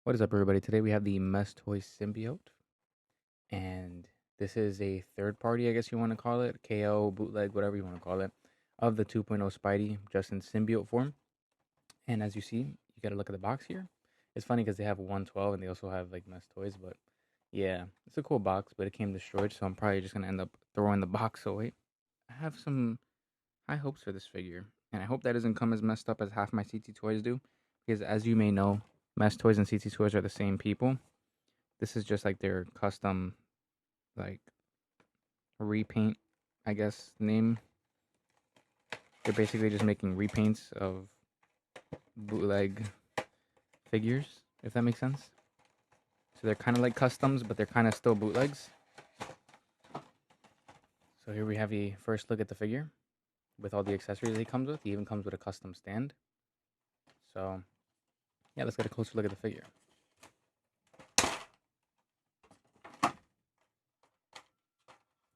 What is up, everybody? Today we have the Mess Toys Symbiote, and this is a third party, I guess you want to call it, KO, bootleg, whatever you want to call it, of the 2.0 Spidey, just in symbiote form. And as you see, you got to look at the box here. It's funny because they have 112 and they also have like Mess Toys, but yeah, it's a cool box, but it came destroyed, so I'm probably just going to end up throwing the box away. I have some high hopes for this figure, and I hope that doesn't come as messed up as half my CT Toys do, because as you may know, Mess Toys and CT Toys are the same people. This is just like their custom, like, repaint, I guess, name. They're basically just making repaints of bootleg figures, if that makes sense. So they're kind of like customs, but they're kind of still bootlegs. So here we have a first look at the figure with all the accessories he comes with. He even comes with a custom stand. So yeah, let's get a closer look at the figure.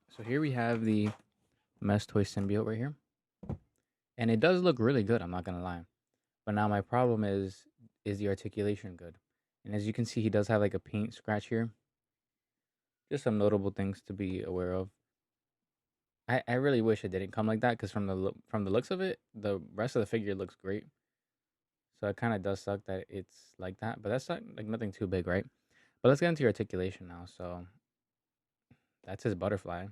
So here we have the Mess Toys Symbiote right here. And it does look really good, I'm not going to lie. But now my problem is the articulation good? And as you can see, he does have like a paint scratch here. Just some notable things to be aware of. I really wish it didn't come like that, because from the looks of it, the rest of the figure looks great. So it kind of does suck that it's like that, but that's not like nothing too big, right? But let's get into your articulation now. So that's his butterfly.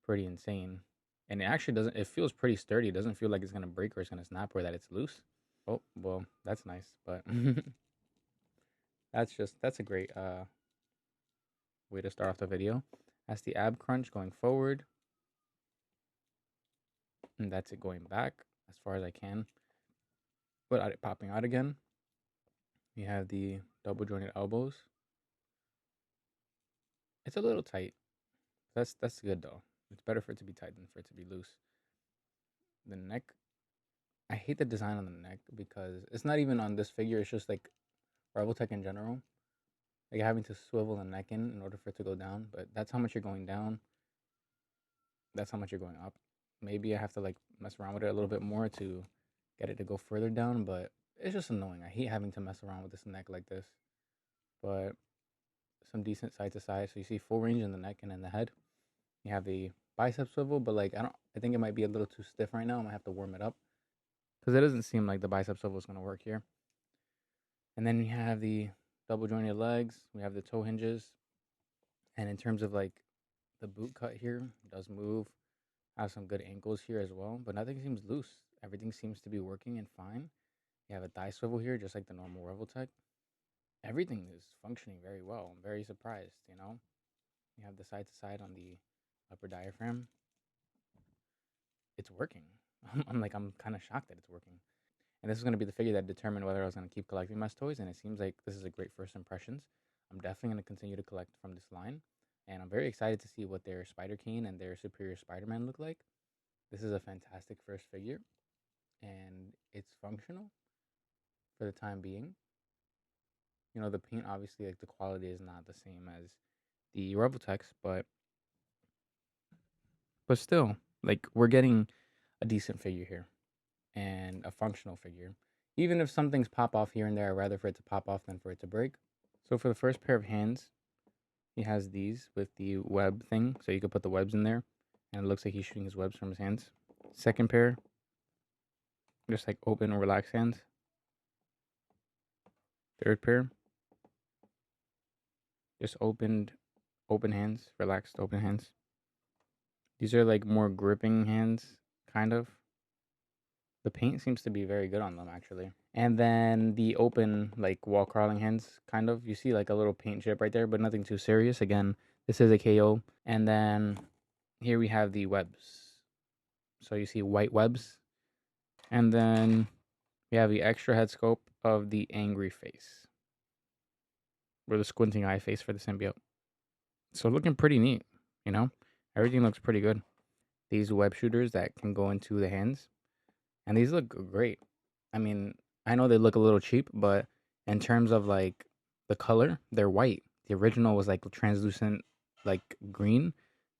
Pretty insane. And it actually doesn't, it feels pretty sturdy. It doesn't feel like it's going to break or it's going to snap or that it's loose. Oh, well, that's nice, but that's a great way to start off the video. That's the ab crunch going forward. And that's it going back as far as I can without it popping out again. You have the double jointed elbows. It's a little tight. That's good though. It's better for it to be tight than for it to be loose. The neck, I hate the design on the neck because it's not even on this figure. It's just like Revoltech in general. Like having to swivel the neck in order for it to go down. But that's how much you're going down. That's how much you're going up. Maybe I have to like mess around with it a little bit more to get it to go further down, but it's just annoying. I hate having to mess around with this neck like this. But some decent side to side. So you see full range in the neck and in the head. You have the bicep swivel, but like I think it might be a little too stiff right now. I might have to warm it up because it doesn't seem like the bicep swivel is going to work here. And then we have the double jointed legs. We have the toe hinges. And in terms of like the boot cut here, it does move. Have some good ankles here as well, but nothing seems loose. Everything seems to be working and fine. You have a thigh swivel here, just like the normal Revoltech. Everything is functioning very well. I'm very surprised, you know? You have the side to side on the upper diaphragm. It's working. I'm kind of shocked that it's working. And this is going to be the figure that determined whether I was going to keep collecting Mess Toys, and it seems like this is a great first impressions. I'm definitely going to continue to collect from this line, and I'm very excited to see what their Spider Cane and their Superior Spider-Man look like. This is a fantastic first figure, and it's functional for the time being. You know, the paint, obviously, like the quality is not the same as the Revoltechs, but still, like, we're getting a decent figure here and a functional figure. Even if some things pop off here and there, I'd rather for it to pop off than for it to break. So for the first pair of hands, he has these with the web thing, so you could put the webs in there, and it looks like he's shooting his webs from his hands. Second pair, just like open or relaxed hands. Third pair, just open hands, relaxed open hands. These are like more gripping hands, kind of. The paint seems to be very good on them, actually. And then the open, like wall crawling hands, kind of. You see like a little paint chip right there, but nothing too serious. Again, this is a KO. And then here we have the webs. So you see white webs. And then we have the extra head scope of the angry face, or the squinting eye face for the symbiote. So looking pretty neat, you know? Everything looks pretty good. These web shooters that can go into the hands. And these look great. I mean, I know they look a little cheap, but in terms of like the color, they're white. The original was like translucent, like green.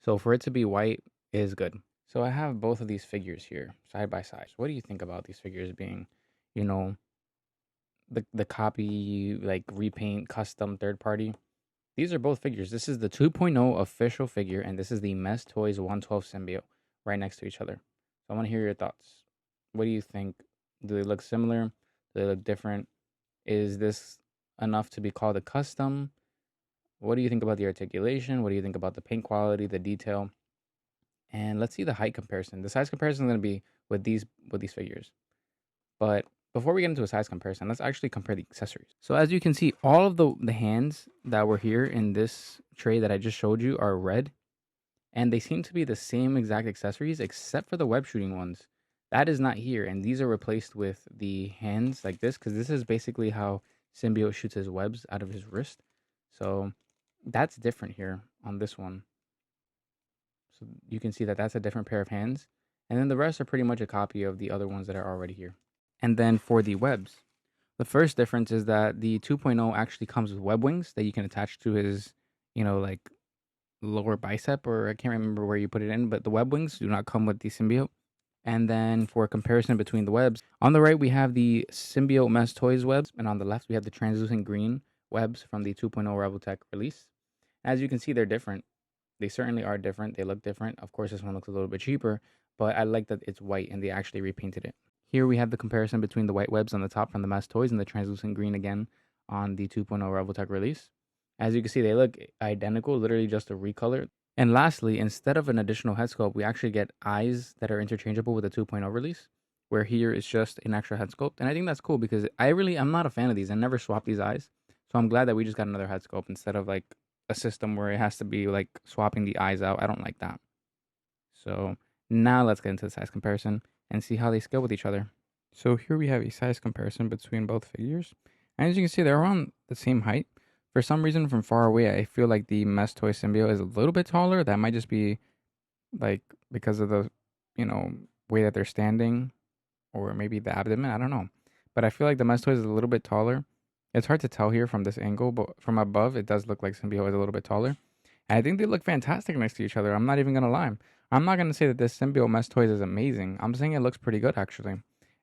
So for it to be white is good. So I have both of these figures here side by side. So what do you think about these figures being, you know, the copy, like repaint, custom, third party. These are both figures. This is the 2.0 official figure, and this is the Mess Toys 112 Symbiote right next to each other. So I want to hear your thoughts. What do you think? Do they look similar? Do they look different? Is this enough to be called a custom? What do you think about the articulation? What do you think about the paint quality, the detail? And let's see the height comparison. The size comparison is going to be with these figures. But before we get into a size comparison, let's actually compare the accessories. So as you can see, all of the hands that were here in this tray that I just showed you are red. And they seem to be the same exact accessories except for the web shooting ones. That is not here. And these are replaced with the hands like this, because this is basically how Symbiote shoots his webs out of his wrist. So that's different here on this one. So you can see that that's a different pair of hands. And then the rest are pretty much a copy of the other ones that are already here. And then for the webs, the first difference is that the 2.0 actually comes with web wings that you can attach to his, like lower bicep, or I can't remember where you put it in, but the web wings do not come with the symbiote. And then for comparison between the webs, on the right we have the Symbiote Mess Toys webs, and on the left we have the translucent green webs from the 2.0 Revoltech release. As you can see, they're different. They certainly are different. They look different. Of course, this one looks a little bit cheaper, but I like that it's white and they actually repainted it. Here we have the comparison between the white webs on the top from the Mess Toys and the translucent green again on the 2.0 Revoltech release. As you can see, they look identical, literally just a recolor. And lastly, instead of an additional head sculpt, we actually get eyes that are interchangeable with the 2.0 release, where here it's just an extra head sculpt. And I think that's cool because I'm not a fan of these. I never swap these eyes. So I'm glad that we just got another head sculpt instead of like a system where it has to be like swapping the eyes out. I don't like that. So now let's get into the size comparison and see how they scale with each other. So here we have a size comparison between both figures. And as you can see, they're around the same height. For some reason, from far away, I feel like the Mess Toy Symbiote is a little bit taller. That might just be like because of the, way that they're standing, or maybe the abdomen. I don't know. But I feel like the Mess Toy is a little bit taller. It's hard to tell here from this angle, but from above, it does look like Symbiote is a little bit taller. And I think they look fantastic next to each other. I'm not even going to lie. I'm not going to say that this Symbiote Mess Toys is amazing. I'm saying it looks pretty good, actually.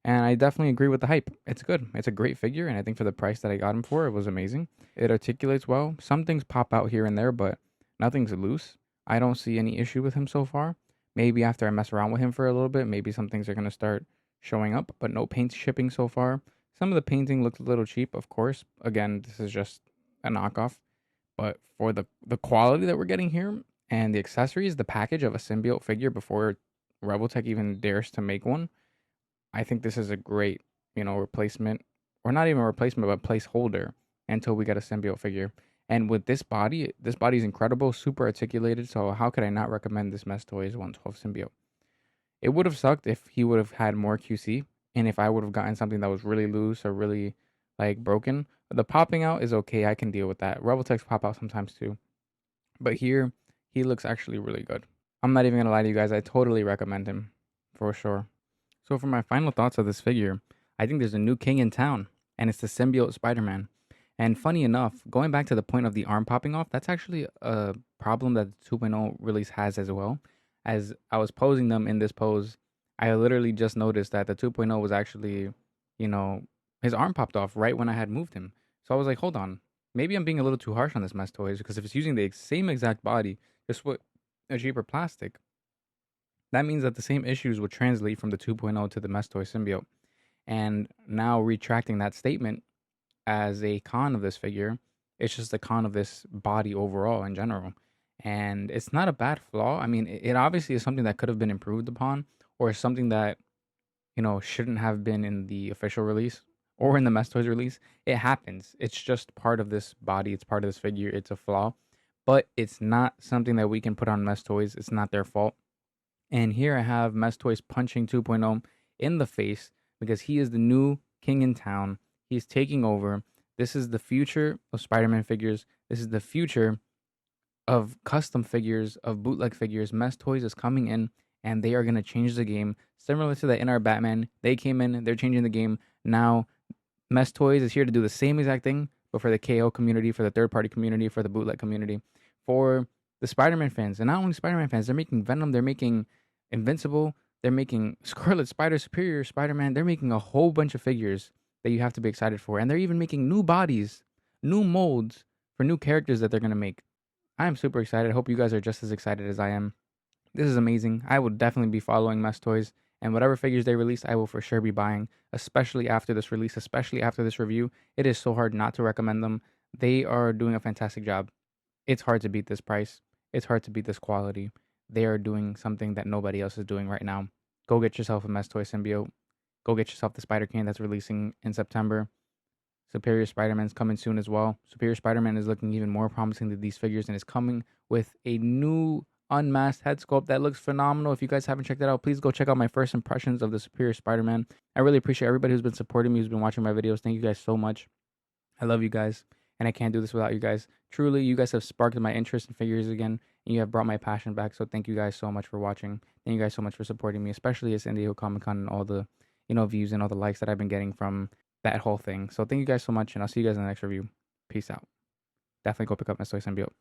And I definitely agree with the hype. It's good. It's a great figure, and I think for the price that I got him for, it was amazing. It articulates well. Some things pop out here and there, but nothing's loose. I don't see any issue with him so far. Maybe after I mess around with him for a little bit, maybe some things are going to start showing up, but no paint shipping so far. Some of the painting looks a little cheap, of course. Again, this is just a knockoff. But for the quality that we're getting here and the accessories, the package of a symbiote figure before Revoltech even dares to make one, I think this is a great, replacement, or not even a replacement, but placeholder until we get a symbiote figure. And with this body is incredible, super articulated. So how could I not recommend this Mess Toys 112 symbiote? It would have sucked if he would have had more QC, and if I would have gotten something that was really loose or really like broken. The popping out is okay. I can deal with that. Revoltechs pop out sometimes too. But here, he looks actually really good. I'm not even going to lie to you guys. I totally recommend him for sure. So for my final thoughts of this figure, I think there's a new king in town, and it's the Symbiote Spider-Man. And funny enough, going back to the point of the arm popping off, that's actually a problem that the 2.0 release has as well. As I was posing them in this pose, I literally just noticed that the 2.0 was actually, his arm popped off right when I had moved him. So I was like, hold on, maybe I'm being a little too harsh on this Mess Toys, because if it's using the same exact body, just with a cheaper plastic, that means that the same issues would translate from the 2.0 to the Mess Toy Symbiote. And now retracting that statement as a con of this figure, it's just a con of this body overall in general. And it's not a bad flaw. I mean, it obviously is something that could have been improved upon, or something that, shouldn't have been in the official release or in the Mess Toys release. It happens. It's just part of this body. It's part of this figure. It's a flaw. But it's not something that we can put on Mess Toys. It's not their fault. And here I have Mess Toys punching 2.0 in the face because he is the new king in town. He's taking over. This is the future of Spider-Man figures. This is the future of custom figures, of bootleg figures. Mess Toys is coming in, and they are going to change the game. Similar to the NR Batman, they came in, they're changing the game. Now, Mess Toys is here to do the same exact thing, but for the KO community, for the third-party community, for the bootleg community, for the Spider-Man fans. And not only Spider-Man fans, they're making Venom, they're making Invincible, they're making Scarlet Spider, Superior Spider-Man. They're making a whole bunch of figures. that you have to be excited for. And they're even making new bodies, new molds for new characters that they're going to make. I am super excited. I hope you guys are just as excited as I am. This is amazing. I will definitely be following Mess Toys, and whatever figures they release, I will for sure be buying, especially after this release, especially after this review. It is so hard not to recommend them. They are doing a fantastic job. It's hard to beat this price. It's hard to beat this quality. They are doing something that nobody else is doing right now. Go get yourself a Mess Toys Symbiote. Go get yourself the Spider Can that's releasing in September. Superior Spider-Man's coming soon as well. Superior Spider-Man is looking even more promising than these figures and is coming with a new unmasked head sculpt that looks phenomenal. If you guys haven't checked that out, please go check out my first impressions of the Superior Spider-Man. I really appreciate everybody who's been supporting me, who's been watching my videos. Thank you guys so much. I love you guys, and I can't do this without you guys. Truly, you guys have sparked my interest in figures again, and you have brought my passion back. So thank you guys so much for watching. Thank you gues so much for supporting me, especially at San Diego Comic-Con and all the, views and all the likes that I've been getting from that whole thing. So thank you guys so much, and I'll see you guys in the next review. Peace out. Definitely go pick up Mess Toys Symbiote.